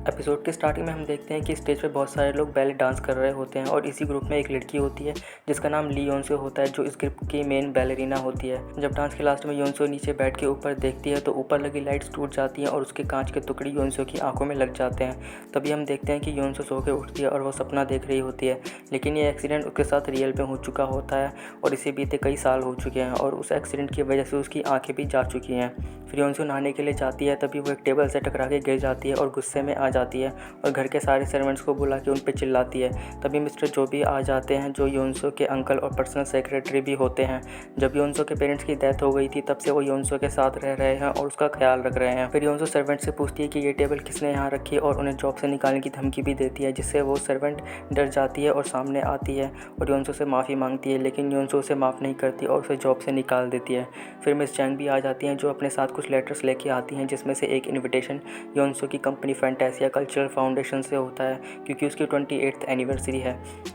Episode के starting में हम देखते हैं कि स्टेज पे बहुत सारे लोग बैले डांस कर रहे होते हैं और इसी ग्रुप में एक लड़की होती है जिसका नाम ली योनसो होता है, जो इस ग्रुप की मेन बैलेरिना होती है। जब डांस के लास्ट में योनसो नीचे बैठ के ऊपर देखती है तो ऊपर लगी लाइट्स टूट जाती हैं और उसके कांच के टुकड़े योनसो की आंखों में लग जाते हैं। तभी हम देखते हैं कि योनसो सो के उठती है और वो सपना देख रही होती है, लेकिन ये एक्सीडेंट उसके साथ रियल में हो चुका होता है और इसे बीते कई साल हो चुके हैं और उस एक्सीडेंट की वजह से उसकी आँखें भी जा चुकी हैं। फिर योनसो नहाने के लिए जाती है, तभी वो एक टेबल से टकरा के गिर जाती है और गुस्से में आ जाती है और घर के सारे सर्वेंट्स को बुला के उन पे चिल्लाती है। तभी मिस्टर जो भी आ जाते हैं, जो योनसो के अंकल और पर्सनल सेक्रेटरी भी होते हैं। जब योनसो के पेरेंट्स की डेथ हो गई थी तब से वो योनसो के साथ रह रहे हैं और उसका ख्याल रख रहे हैं। फिर योनसो सर्वेंट से पूछती है कि ये टेबल किसने यहाँ रखी और उन्हें जॉब से निकालने की धमकी भी देती है, जिससे वो सर्वेंट डर जाती है और सामने आती है और योनसो से माफ़ी मांगती है, लेकिन योनसो उसे माफ़ नहीं करती और उसे जॉब से निकाल देती है। फिर मिस जंग भी आ जाती हैं, जो अपने साथ कुछ लेटर्स लेके आती हैं, जिसमें से एक इन्विटेशन योनसो की कंपनी फैंटासिया कल्चरल फाउंडेशन से होता है, क्योंकि उसकी 28th एनिवर्सरी है।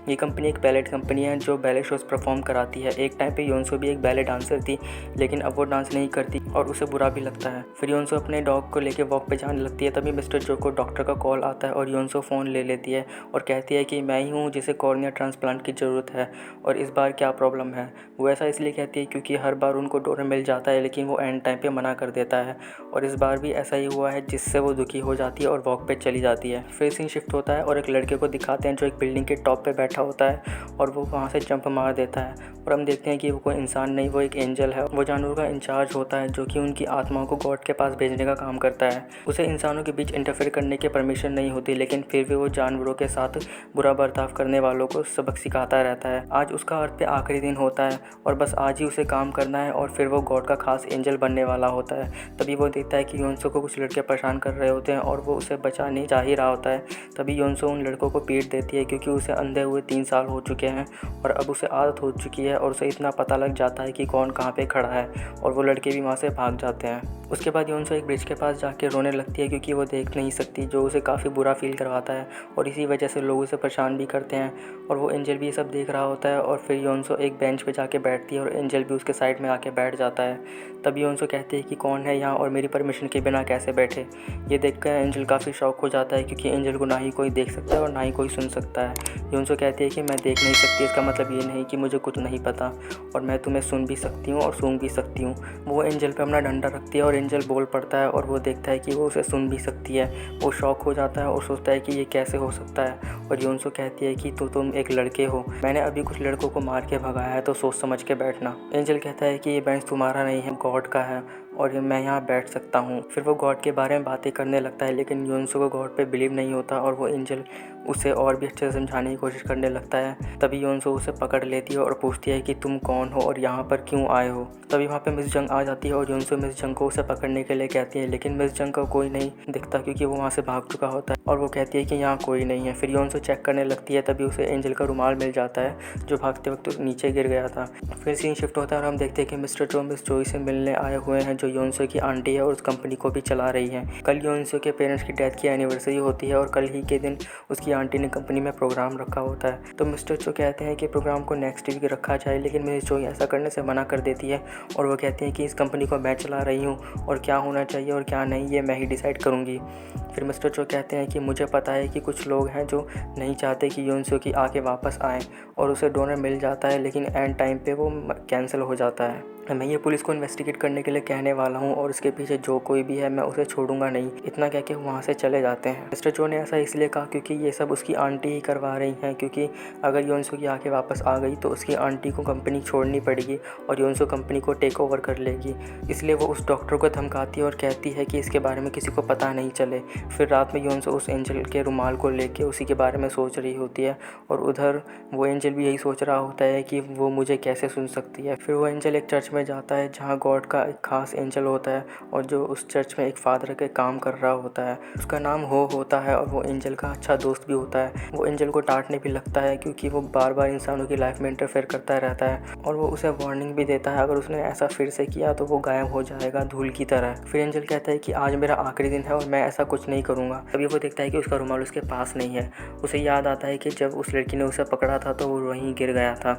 ये कंपनी एक बैलेट कंपनी है जो बैले शोज़ परफॉर्म कराती है। एक टाइम पे योनसो भी एक बैले डांसर थी, लेकिन अब वो डांस नहीं करती और उसे बुरा भी लगता है। फिर योनसो अपने डॉग को लेकर वॉक पे जाने लगती है, तभी मिस्टर जो को डॉक्टर का कॉल आता है और योनसो फ़ोन ले लेती है और कहती है कि मैं ही हूँ जिसे कॉर्निया ट्रांसप्लांट की ज़रूरत है और इस बार क्या प्रॉब्लम है। वो ऐसा इसलिए कहती है क्योंकि हर बार उनको डोनर मिल जाता है, लेकिन वो एंड टाइम पे मना कर देता है और इस बार भी ऐसा ही हुआ है, जिससे वो दुखी हो जाती है और वॉक पे चली जाती है। फिर सीन शिफ्ट होता है और एक लड़के को दिखाते हैं जो एक बिल्डिंग के टॉप पे बैठा होता है और वो वहाँ से जंप मार देता है और हम देखते हैं कि वो कोई इंसान नहीं, वो एक एंजल है। वो जानवरों का इंचार्ज होता है जो कि उनकी आत्माओं को गॉड के पास भेजने का काम करता है। उसे इंसानों के बीच इंटरफेयर करने की परमिशन नहीं होती, लेकिन फिर भी वो जानवरों के साथ बुरा बर्ताव करने वालों को सबक सिखाता रहता है। आज उसका अर्थ पे आखिरी दिन होता है और बस आज ही उसे काम करना है और फिर वो गॉड का खास एंजल बनने वाला होता है। तभी वो देखता है कि योनसो को कुछ लड़के परेशान कर रहे होते हैं और वो उसे बचाने जा ही रहा होता है। तभी योनसो उन लड़कों को पीट देती है, क्योंकि उसे अंधे हुए 3 साल हो चुके हैं और अब उसे आदत हो चुकी है और उसे इतना पता लग जाता है कि कौन कहाँ पे खड़ा है और वो लड़के भी वहाँ से भाग जाते हैं। उसके बाद योनसो एक ब्रिज के पास जाके रोने लगती है, क्योंकि वो देख नहीं सकती, जो उसे काफ़ी बुरा फील करवाता है और इसी वजह से लोग उसे परेशान भी करते हैं और वो एंजल भी ये सब देख रहा होता है। और फिर योनसो एक बेंच पे जाके बैठती है और एंजल भी उसके साइड में आके बैठ जाता है। तभी योनसो कहती है कि कौन है यहाँ और मेरी परमिशन के बिना कैसे बैठे। ये देखकर एंजल काफ़ी शॉक हो जाता है, क्योंकि एंजल को ना ही कोई देख सकता है और ना ही कोई सुन सकता है। योनसो कहती है कि मैं देख नहीं सकती, इसका मतलब ये नहीं कि मुझे कुछ नहीं पता और मैं तुम्हें सुन भी सकती हूँ और सूंघ भी सकती हूँ। वो एंजल पे अपना डंडा रखती है और एंजल बोल पड़ता है और वो देखता है कि वो उसे सुन भी सकती है। वो शॉक हो जाता है और सोचता है कि ये कैसे हो सकता है और योनसो कहती है कि तुम एक लड़के हो, मैंने अभी कुछ लड़कों को मार के भगाया है, तो सोच समझ के बैठना। एंजल कहता है कि ये बेंच तुम्हारा नहीं है, गॉड का है और मैं यहाँ बैठ सकता हूँ। फिर वो गॉड के बारे में बातें करने लगता है, लेकिन योनसो को गॉड पे बिलीव नहीं होता और वो एंजल उसे और भी अच्छे से समझाने की कोशिश करने लगता है। तभी योनसो उसे पकड़ लेती है और पूछती है कि तुम कौन हो और यहाँ पर क्यों आए हो। तभी वहाँ पे मिस जंग आ जाती है और योनसो मिस जंग को उसे पकड़ने के लिए कहती है, लेकिन मिस जंग का कोई नहीं दिखता, क्योंकि वो वहाँ से भाग चुका होता है और वो कहती है कि यहाँ कोई नहीं है। फिर योनसो चेक करने लगती है, तभी उसे एंजल का रुमाल मिल जाता है जो भागते वक्त नीचे गिर गया था। फिर सीन शिफ्ट होता है और हम देखते हैं कि मिस्टर जो मिस जोई से मिलने आए हुए हैं, जो योनसो की आंटी है और उस कंपनी को भी चला रही है। कल योनसो के पेरेंट्स की डेथ की एनिवर्सरी होती है और कल ही के दिन उसकी आंटी ने कंपनी में प्रोग्राम रखा होता है। तो मिस्टर जो कहते हैं कि प्रोग्राम को नेक्स्ट वीक रखा जाए, लेकिन मिस जोई ऐसा करने से मना कर देती है और वो कहती है कि इस कंपनी को मैं चला रही हूँ और क्या होना चाहिए और क्या नहीं ये मैं ही डिसाइड करूँगी। फिर मिस्टर जो कहते हैं कि मुझे पता है कि कुछ लोग हैं जो नहीं चाहते कि योनसो की आके वापस आएँ और उसे डोनर मिल जाता है, लेकिन एंड टाइम पे वो कैंसिल हो जाता है। मैं ये पुलिस को इन्वेस्टिगेट करने के लिए कहने वाला हूँ और इसके पीछे जो कोई भी है मैं उसे छोड़ूंगा नहीं, इतना कह के वहाँ से चले जाते हैं। मिस्टर जो ने ऐसा इसलिए कहा क्योंकि ये सब उसकी आंटी ही करवा रही हैं, क्योंकि अगर योनसो की आके वापस आ गई तो उसकी आंटी को कंपनी छोड़नी पड़ेगी और योनसो कंपनी को टेक ओवर कर लेगी। इसलिए वो उस डॉक्टर को धमकाती है और कहती है कि इसके बारे में किसी को पता नहीं चले। फिर रात में योनसो उस एंजल के रुमाल को लेके उसी के बारे में सोच रही होती है और उधर वो एंजल भी यही सोच रहा होता है कि वो मुझे कैसे सुन सकती है। फिर वो एंजल एक चर्च में जाता है जहाँ गॉड का एक खास एंजल होता है और जो उस चर्च में एक फादर के काम कर रहा होता है। उसका नाम हो होता है और वो एंजल का अच्छा दोस्त भी होता है। वो एंजल को डांटने भी लगता है, क्योंकि वो बार बार इंसानों की लाइफ में इंटरफेयर करता रहता है और वो उसे वार्निंग भी देता है, अगर उसने ऐसा फिर से किया तो वो गायब हो जाएगा धूल की तरह। फिर एंजल कहता है कि आज मेरा आखिरी दिन है और मैं ऐसा कुछ नहीं करूँगा। तभी वो देखता है कि उसका रुमाल उसके पास नहीं है। उसे याद आता है कि जब उस लड़की ने उसे पकड़ा था तो वो वहीं गिर गया था।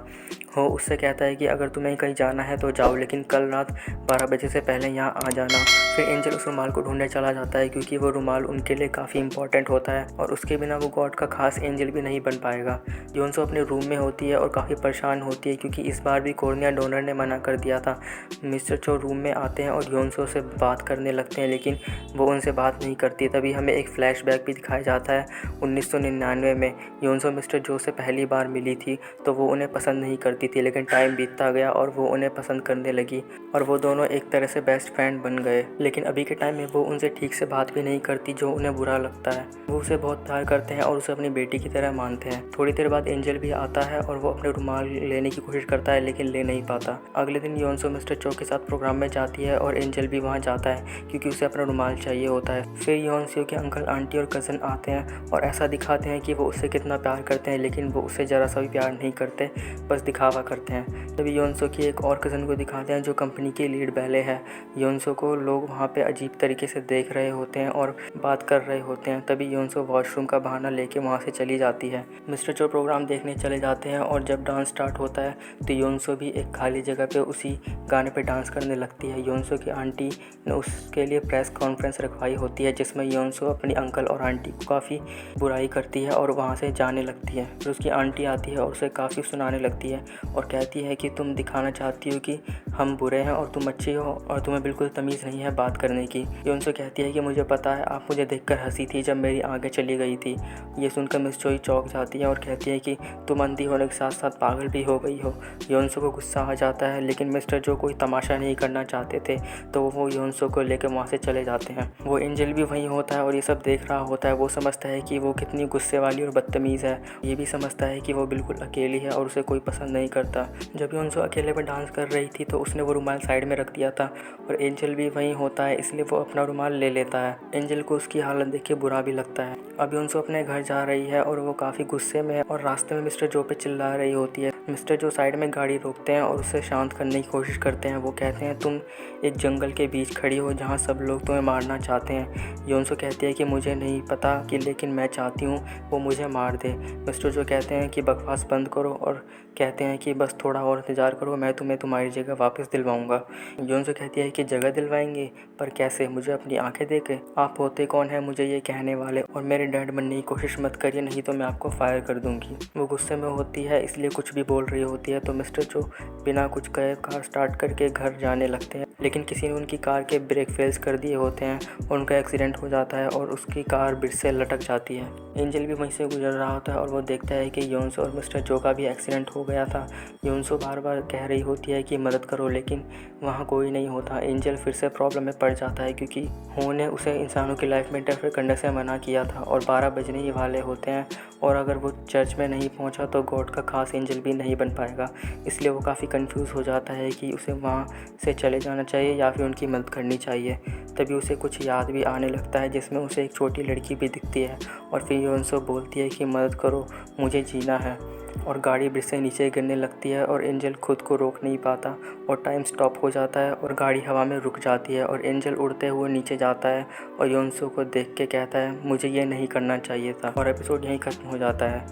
वो उससे कहता है कि अगर तुम्हें कहीं जाना है तो जाओ, लेकिन कल रात 12 बजे से पहले यहाँ आ जाना। फिर एंजल उस रुमाल को ढूंढने चला जाता है क्योंकि वो रुमाल उनके लिए काफ़ी इंपॉर्टेंट होता है और उसके बिना वो गॉड का खास एंजल भी नहीं बन पाएगा। योंसो अपने रूम में होती है और काफ़ी परेशान होती है क्योंकि इस बार भी कॉर्निया डोनर ने मना कर दिया था। मिस्टर चो रूम में आते हैं और योंसो से बात करने लगते हैं, लेकिन वो उनसे बात नहीं करती। तभी हमें एक फ्लैशबैक भी दिखाया जाता है 1999 में। योंसो मिस्टर जो से पहली बार मिली थी तो वो उन्हें पसंद नहीं करती थी, लेकिन टाइम बीतता गया और वो उन्हें पसंद करने लगी और वो दोनों एक तरह से बेस्ट फ्रेंड बन गए। लेकिन अभी के टाइम में वो उनसे ठीक से बात भी नहीं करती, जो उन्हें बुरा लगता है। वो उसे बहुत प्यार करते हैं और उसे अपनी बेटी की तरह मानते हैं। थोड़ी देर बाद एंजल भी आता है और वो अपने रुमाल लेने की कोशिश करता है, लेकिन ले नहीं पाता। अगले दिन योंसो मिस्टर चो के साथ प्रोग्राम में जाती है और एंजल भी वहाँ जाता है क्योंकि उसे अपना रुमाल चाहिए होता है। फिर योंसो के अंकल, आंटी और कज़न आते हैं और ऐसा दिखाते हैं कि वो उससे कितना प्यार करते हैं, लेकिन वो उससे ज़रा सा भी प्यार नहीं करते, बस दिखावा करते हैं। तभी योंसो की एक और कज़न को दिखाते हैं जो कंपनी की लीड बैले है। योंसो को लोग वहाँ पे अजीब तरीके से देख रहे होते हैं और बात कर रहे होते हैं। तभी योंसो वॉशरूम का बहाना लेके वहाँ से चली जाती है। मिस्टर चो प्रोग्राम देखने चले जाते हैं और जब डांस स्टार्ट होता है तो योंसो भी एक खाली जगह पे उसी गाने पे डांस करने लगती है। योंसो की आंटी ने उसके लिए प्रेस कॉन्फ्रेंस रखवाई होती है जिसमें योंसो अपनी अंकल और आंटी को काफ़ी बुराई करती है और वहाँ से जाने लगती है। फिर उसकी आंटी आती है और उसे काफ़ी सुनाने लगती है और कहती है कि तुम दिखाना चाहती हो कि हम बुरे हैं और तुम अच्छी हो और तुम्हें बिल्कुल तमीज़ नहीं है बात करने की। योंसो कहती है कि मुझे पता है, आप मुझे देखकर हंसी थी जब मेरी आगे चली गई थी। ये सुनकर मिस चोई चौंक जाती है और कहती है कि तुम अंधी होने के साथ साथ पागल भी हो गई हो। योंसो को गुस्सा आ जाता है, लेकिन मिस्टर जो कोई तमाशा नहीं करना चाहते थे तो वो योंसो को लेकर वहाँ से चले जाते हैं। वो एंजल भी वहीं होता है और ये सब देख रहा होता है। वो समझता है कि वो कितनी गुस्से वाली और बदतमीज़ है। ये भी समझता है कि वो बिल्कुल अकेली है और उसे कोई पसंद नहीं करता। जब योंसो अकेले में डांस कर रही थी तो उसने वो रुमाल साइड में रख दिया था और एंजल भी वहीं होता है, इसलिए वो अपना रुमाल ले लेता है। एंजल को उसकी हालत देख के बुरा भी लगता है। अब योंसो अपने घर जा रही है और वो काफ़ी गुस्से में है और रास्ते में मिस्टर जो पे चिल्ला रही होती है। मिस्टर जो साइड में गाड़ी रोकते हैं और उसे शांत करने की कोशिश करते हैं। वो कहते हैं तुम एक जंगल के बीच खड़ी हो जहाँ सब लोग तुम्हें मारना चाहते हैं। योंसो कहती है कि मुझे नहीं पता कि लेकिन मैं चाहती हूँ वो मुझे मार दे। मिस्टर जो कहते हैं कि बकवास बंद करो और कहते हैं कि बस थोड़ा और इंतज़ार करो, मैं तुम्हें तुम्हारी जगह वापस दिलवाऊंगा। योंसो कहती है कि जगह दिलवाएंगे, पर कैसे? मुझे अपनी आंखें देके? आप होते कौन है मुझे ये कहने वाले? और मेरे डैड बनने की कोशिश मत करिए, नहीं तो मैं आपको फायर कर दूंगी। वो गुस्से में होती है इसलिए कुछ भी बोल रही होती है। तो मिस्टर जो बिना कुछ कहे कार स्टार्ट करके घर जाने लगते हैं, लेकिन किसी ने उनकी कार के ब्रेक फेल्स कर दिए होते हैं और उनका एक्सीडेंट हो जाता है और उसकी कार ब्रिज से लटक जाती है। एंजल भी वहीं से गुजर रहा होता है और वो देखता है कि योंसो और मिस्टर जो का भी एक्सीडेंट हो गया था। योंसो बार बार कह रही होती है कि मदद करो, लेकिन वहाँ कोई नहीं होता। एंजल फिर से प्रॉब्लम में पड़ जाता है क्योंकि हो ने उसे इंसानों की लाइफ में इंटरफेयर करने से मना किया था और 12 बजने ही वाले होते हैं और अगर वो चर्च में नहीं पहुंचा तो गॉड का खास एंजल भी नहीं बन पाएगा। इसलिए वो काफ़ी कंफ्यूज हो जाता है कि उसे वहाँ से चले जाना चाहिए या फिर उनकी मदद करनी चाहिए। तभी उसे कुछ याद भी आने लगता है जिसमें उसे एक छोटी लड़की भी दिखती है और फिर योंसो बोलती है कि मदद करो, मुझे जीना है। और गाड़ी ब्रिज से नीचे गिरने लगती है और एंजल खुद को रोक नहीं पाता और टाइम स्टॉप हो जाता है और गाड़ी हवा में रुक जाती है और एंजल उड़ते हुए नीचे जाता है और योंसो को देख के कहता है मुझे ये नहीं करना चाहिए था। और एपिसोड यहीं ख़त्म हो जाता है।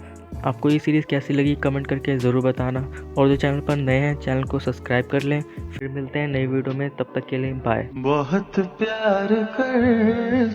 आपको ये सीरीज़ कैसी लगी कमेंट करके ज़रूर बताना और जो चैनल पर नए हैं चैनल को सब्सक्राइब कर लें। फिर मिलते हैं नई वीडियो में, तब तक के लिए बाय। बहुत प्यार कर